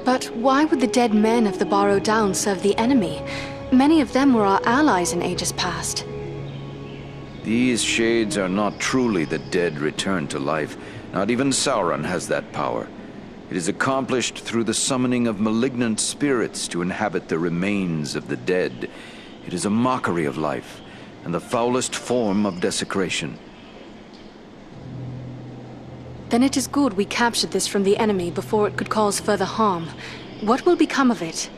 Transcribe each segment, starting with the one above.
But why would the dead men of the Barrow Downs serve the enemy? Many of them were our allies in ages past. These shades are not truly the dead returned to life. Not even Sauron has that power. It is accomplished through the summoning of malignant spirits to inhabit the remains of the dead. It is a mockery of life, and the foulest form of desecration. Then it is good we captured this from the enemy before it could cause further harm. What will become of it?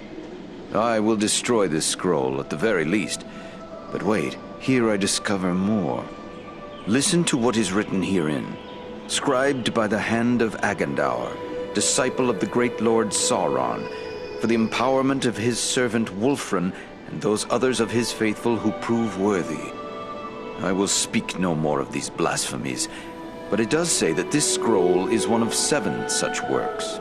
I will destroy this scroll, at the very least. But wait, here I discover more. Listen to what is written herein. Scribed by the hand of Agandaur, disciple of the great Lord Sauron, for the empowerment of his servant Wulfrun and those others of his faithful who prove worthy. I will speak no more of these blasphemies, but it does say that this scroll is one of 7 such works.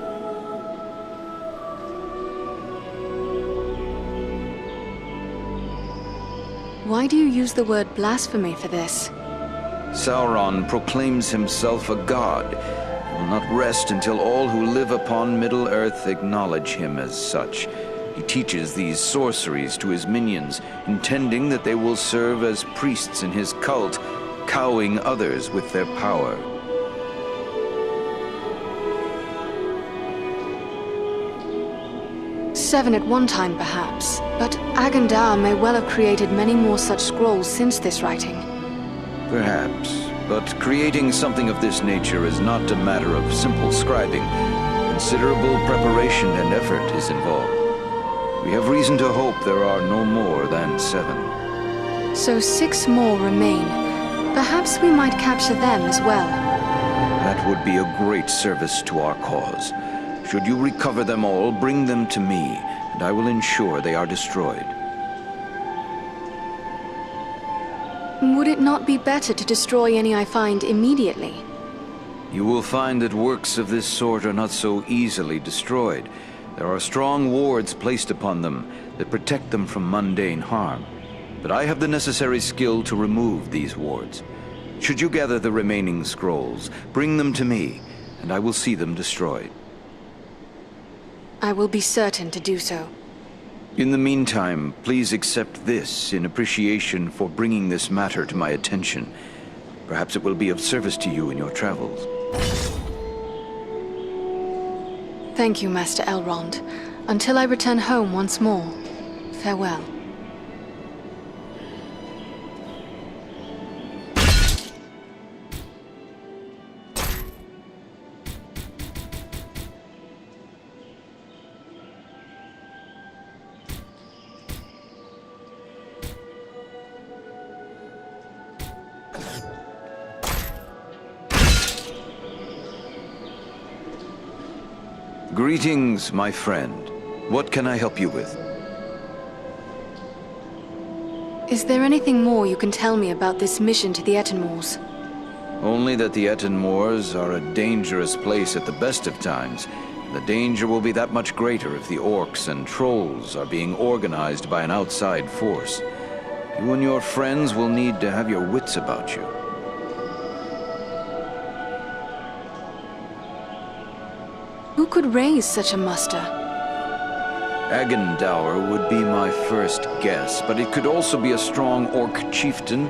Why do you use the word blasphemy for this? Sauron proclaims himself a god. He will not rest until all who live upon Middle-earth acknowledge him as such. He teaches these sorceries to his minions, intending that they will serve as priests in his cult, cowing others with their power. Seven at one time, perhaps. But Agandaur may well have created many more such scrolls since this writing. Perhaps. But creating something of this nature is not a matter of simple scribing. Considerable preparation and effort is involved. We have reason to hope there are no more than 7. So 6 more remain. Perhaps we might capture them as well. That would be a great service to our cause. Should you recover them all, bring them to me, and I will ensure they are destroyed. Would it not be better to destroy any I find immediately? You will find that works of this sort are not so easily destroyed. There are strong wards placed upon them that protect them from mundane harm. But I have the necessary skill to remove these wards. Should you gather the remaining scrolls, bring them to me, and I will see them destroyed. I will be certain to do so. In the meantime, please accept this in appreciation for bringing this matter to my attention. Perhaps it will be of service to you in your travels. Thank you, Master Elrond. Until I return home once more, farewell. Greetings, my friend. What can I help you with? Is there anything more you can tell me about this mission to the Etenmoors? Only that the Etenmoors are a dangerous place at the best of times. The danger will be that much greater if the orcs and trolls are being organized by an outside force. You and your friends will need to have your wits about you. Who could raise such a muster? Agandaur would be my first guess, but it could also be a strong orc chieftain,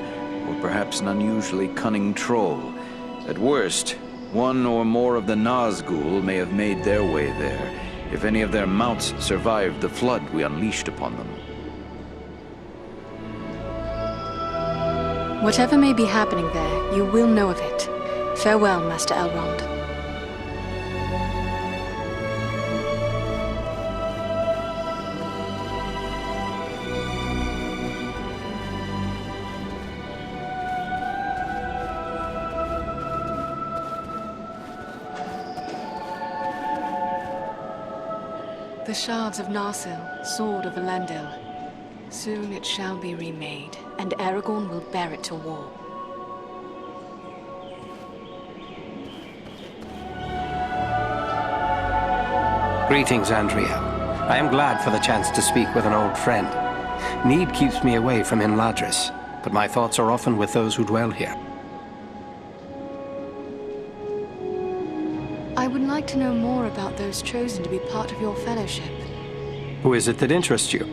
or perhaps an unusually cunning troll. At worst, one or more of the Nazgul may have made their way there, if any of their mounts survived the flood we unleashed upon them. Whatever may be happening there, you will know of it. Farewell, Master Elrond. The shards of Narsil, sword of Elendil. Soon it shall be remade, and Aragorn will bear it to war. Greetings, Andrea. I am glad for the chance to speak with an old friend. Need keeps me away from Imladris, but my thoughts are often with those who dwell here. I would like to know more about those chosen to be part of your fellowship. Who is it that interests you?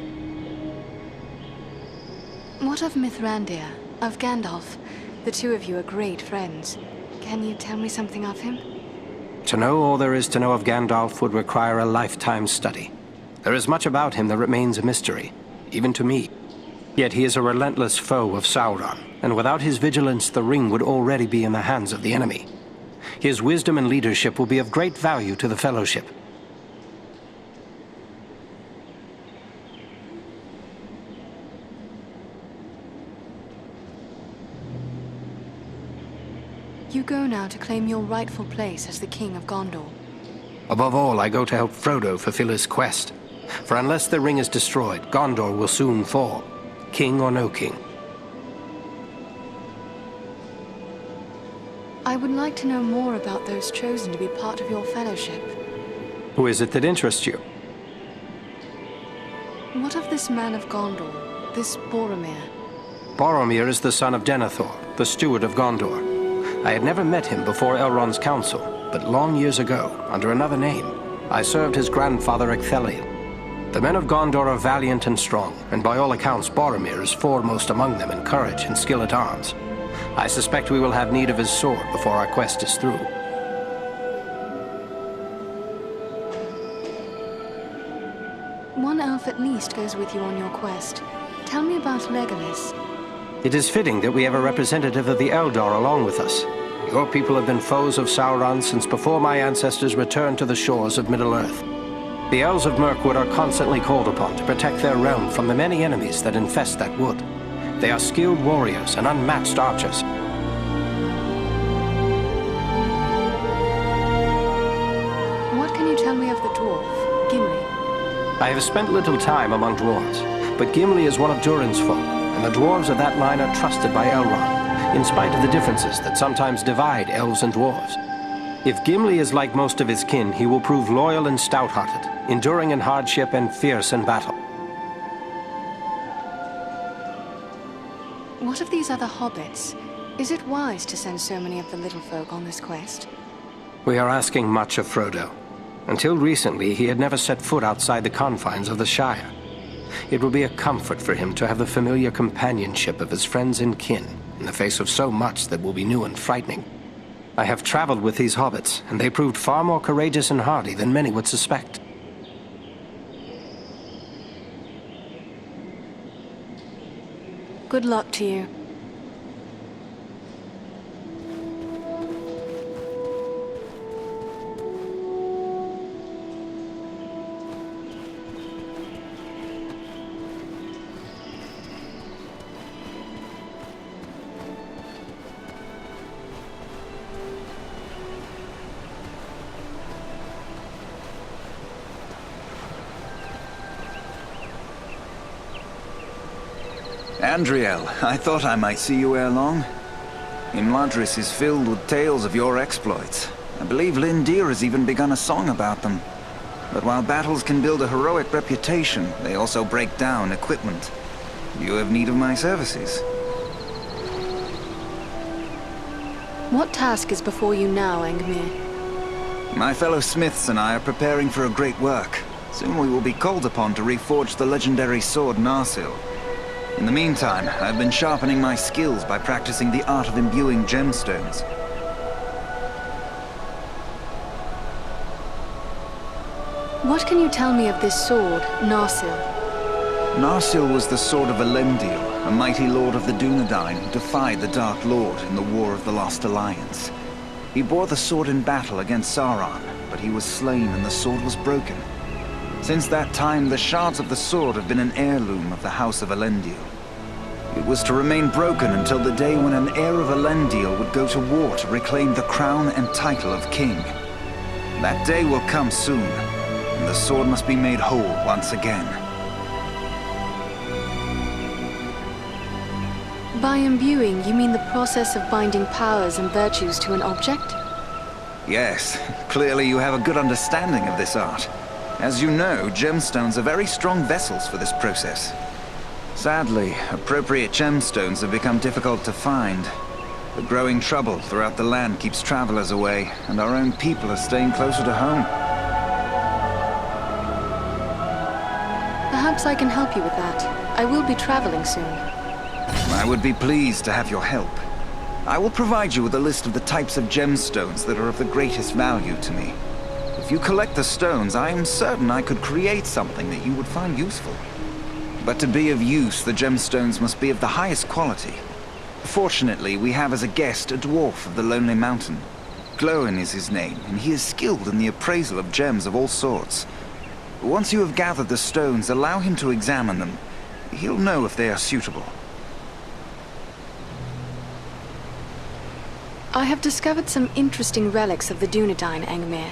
What of Mithrandir, of Gandalf? The two of you are great friends. Can you tell me something of him? To know all there is to know of Gandalf would require a lifetime study. There is much about him that remains a mystery, even to me. Yet he is a relentless foe of Sauron, and without his vigilance the ring would already be in the hands of the enemy. His wisdom and leadership will be of great value to the Fellowship. You go now to claim your rightful place as the King of Gondor. Above all, I go to help Frodo fulfill his quest. For unless the ring is destroyed, Gondor will soon fall, king or no king. I would like to know more about those chosen to be part of your fellowship. Who is it that interests you? What of this man of Gondor, this Boromir? Boromir is the son of Denethor, the steward of Gondor. I had never met him before Elrond's council, but long years ago, under another name, I served his grandfather Ecthelion. The men of Gondor are valiant and strong, and by all accounts Boromir is foremost among them in courage and skill at arms. I suspect we will have need of his sword before our quest is through. One elf at least goes with you on your quest. Tell me about Legolas. It is fitting that we have a representative of the Eldar along with us. Your people have been foes of Sauron since before my ancestors returned to the shores of Middle-earth. The Elves of Mirkwood are constantly called upon to protect their realm from the many enemies that infest that wood. They are skilled warriors and unmatched archers. What can you tell me of the dwarf, Gimli? I have spent little time among dwarves, but Gimli is one of Durin's folk, and the dwarves of that line are trusted by Elrond, in spite of the differences that sometimes divide elves and dwarves. If Gimli is like most of his kin, he will prove loyal and stout-hearted, enduring in hardship and fierce in battle. What of these other hobbits? Is it wise to send so many of the little folk on this quest? We are asking much of Frodo. Until recently, he had never set foot outside the confines of the Shire. It will be a comfort for him to have the familiar companionship of his friends and kin in the face of so much that will be new and frightening. I have traveled with these hobbits, and they proved far more courageous and hardy than many would suspect. Good luck to you. Andriel, I thought I might see you ere long. Imladris is filled with tales of your exploits. I believe Lindir has even begun a song about them. But while battles can build a heroic reputation, they also break down equipment. You have need of my services. What task is before you now, Angmir? My fellow smiths and I are preparing for a great work. Soon we will be called upon to reforge the legendary sword Narsil. In the meantime, I've been sharpening my skills by practicing the art of imbuing gemstones. What can you tell me of this sword, Narsil? Narsil was the sword of Elendil, a mighty lord of the Dunedain who defied the Dark Lord in the War of the Lost Alliance. He bore the sword in battle against Sauron, but he was slain and the sword was broken. Since that time, the shards of the sword have been an heirloom of the House of Elendil. It was to remain broken until the day when an heir of Elendil would go to war to reclaim the crown and title of king. That day will come soon, and the sword must be made whole once again. By imbuing, you mean the process of binding powers and virtues to an object? Yes, clearly you have a good understanding of this art. As you know, gemstones are very strong vessels for this process. Sadly, appropriate gemstones have become difficult to find. The growing trouble throughout the land keeps travelers away, and our own people are staying closer to home. Perhaps I can help you with that. I will be traveling soon. I would be pleased to have your help. I will provide you with a list of the types of gemstones that are of the greatest value to me. If you collect the stones, I am certain I could create something that you would find useful. But to be of use, the gemstones must be of the highest quality. Fortunately, we have as a guest a dwarf of the Lonely Mountain. Glóin is his name, and he is skilled in the appraisal of gems of all sorts. Once you have gathered the stones, allow him to examine them. He'll know if they are suitable. I have discovered some interesting relics of the Dunedain, Angmar.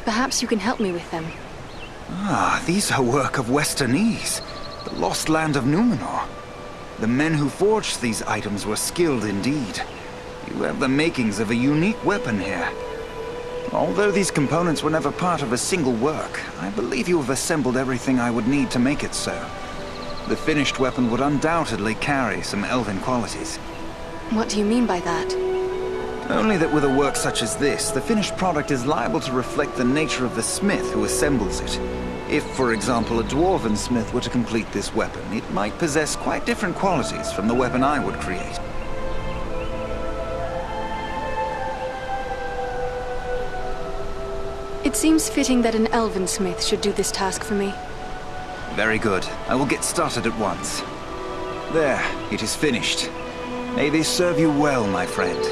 Perhaps you can help me with them. Ah, these are work of Westernese, the lost land of Numenor. The men who forged these items were skilled indeed. You have the makings of a unique weapon here. Although these components were never part of a single work, I believe you have assembled everything I would need to make it so. The finished weapon would undoubtedly carry some elven qualities. What do you mean by that? Only that with a work such as this, the finished product is liable to reflect the nature of the smith who assembles it. If, for example, a dwarven smith were to complete this weapon, it might possess quite different qualities from the weapon I would create. It seems fitting that an elven smith should do this task for me. Very good. I will get started at once. There, it is finished. May they serve you well, my friend.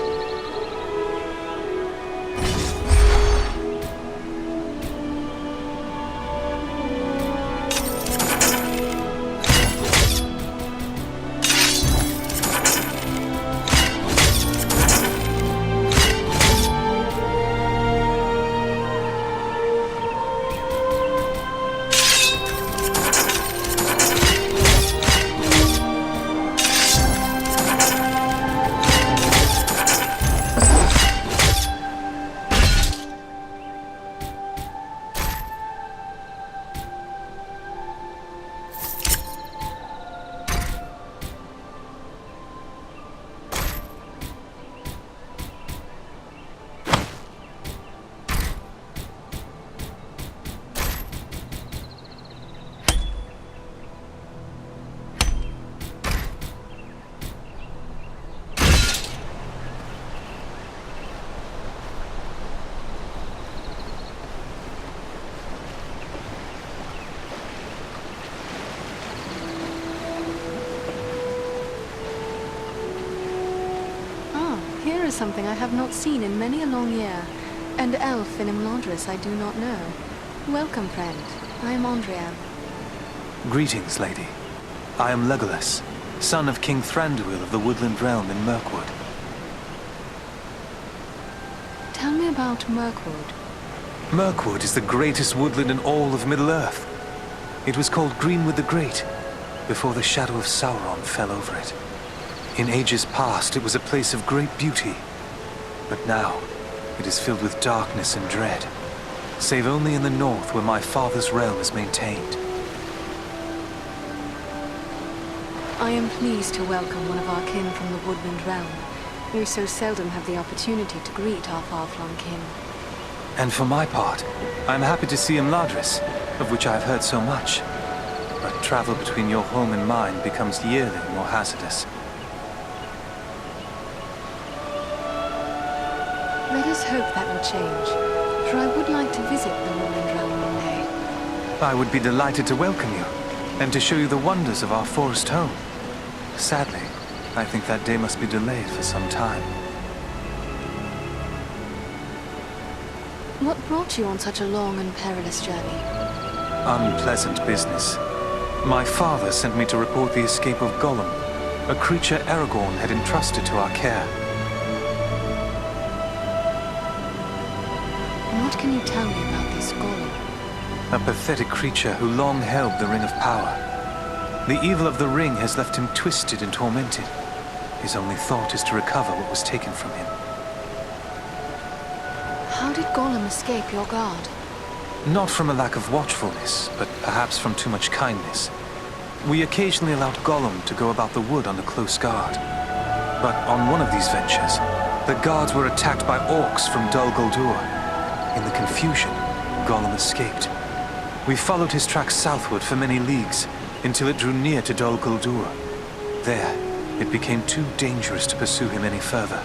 Here is something I have not seen in many a long year. An elf in Imladris I do not know. Welcome, friend. I am Andrian. Greetings, lady. I am Legolas, son of King Thranduil of the Woodland Realm in Mirkwood. Tell me about Mirkwood. Mirkwood is the greatest woodland in all of Middle-earth. It was called Greenwood the Great, before the shadow of Sauron fell over it. In ages past, it was a place of great beauty, but now it is filled with darkness and dread, save only in the north where my father's realm is maintained. I am pleased to welcome one of our kin from the Woodland Realm. We so seldom have the opportunity to greet our far-flung kin. And for my part, I am happy to see Imladris, of which I have heard so much. But travel between your home and mine becomes yearly more hazardous. Let us hope that will change, for I would like to visit the Woodland Realm one day. I would be delighted to welcome you, and to show you the wonders of our forest home. Sadly, I think that day must be delayed for some time. What brought you on such a long and perilous journey? Unpleasant business. My father sent me to report the escape of Gollum, a creature Aragorn had entrusted to our care. What can you tell me about this Gollum? A pathetic creature who long held the Ring of Power. The evil of the ring has left him twisted and tormented. His only thought is to recover what was taken from him. How did Gollum escape your guard? Not from a lack of watchfulness, but perhaps from too much kindness. We occasionally allowed Gollum to go about the wood under close guard. But on one of these ventures, the guards were attacked by orcs from Dol Guldur. In the confusion, Gollum escaped. We followed his tracks southward for many leagues, until it drew near to Dol Guldur. There, it became too dangerous to pursue him any further.